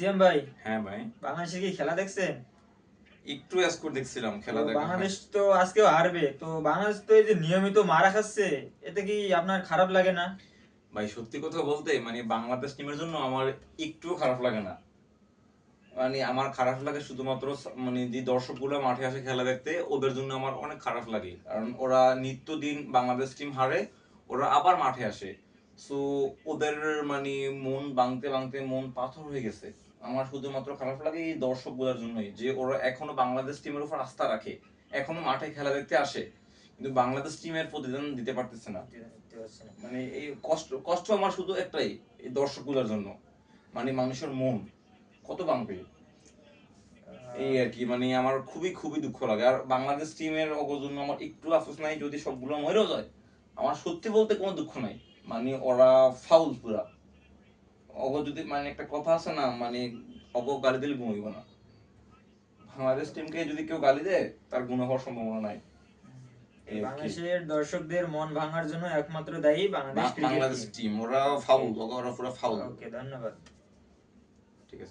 CM ভাই, হ্যাঁ ভাই, বাংলাদেশে কি খেলা দেখছেন? একটু স্কোর দেখছিলাম, খেলা তো দেখা হয়। বাংলাদেশ তো আজকেও হারবে, তো বাংলাদেশ তো এই যে নিয়মিত মারা খাচ্ছে, এতে কি আপনার খারাপ লাগে না? ভাই সত্যি কথা বলতে মানে বাংলাদেশ টিমের জন্য আমার একটুও খারাপ লাগে না। মানে আমার খারাপ লাগে শুধুমাত্র মানে যে দর্শকগুলো মাঠে আসে খেলা দেখতে, ওদের জন্য আমার অনেক খারাপ লাগে, কারণ ওরা নিত্যদিন বাংলাদেশ টিম হারে, ওরা আবার মাঠে আসে। সো ওদের মানে মন ভাঙতে ভাঙতে মন পাথর হয়ে গেছে। আমার শুধুমাত্র খারাপ লাগে এই দর্শকগুলোর জন্যই, যে ওরা এখনো বাংলাদেশ টিমের উপর আস্থা রাখে, এখনো মাঠে খেলা দেখতে আসে, কিন্তু বাংলাদেশ টিমের প্রতিদান দিতে পারতেছে না। বুঝতে পারছি না। মানে এই কষ্ট কষ্ট আমার শুধু একটাই, এই দর্শকগুলোর জন্য। মানে মানুষের মন কত ভাঙবে, এই আর কি। মানে আমার খুবই খুবই দুঃখ লাগে। আর বাংলাদেশ টিমের অগর জন্য আমার একটু আফসোস নাই, যদি সবগুলো মরেও যায় আমার সত্যি বলতে কোনো দুঃখ নাই। মানে ওরা ফাউল পুরা। অগ যদি মানে একটা কথা আছে না, মানে অগ গালি দিলে গুণ হইব না। বাংলাদেশ টিমকে যদি কেউ গালি দেয় তার গুণ হওয়ার সম্ভাবনা নাই, এই আর কি। বাংলাদেশের দর্শকদের মন ভাঙার জন্য একমাত্র দায়ী Bangladesh cricket Bangladesh team. Team ওরা ওকে, ফাউল, ওরা পুরো ফাউল। ওকে, ধন্যবাদ। ঠিক আছে।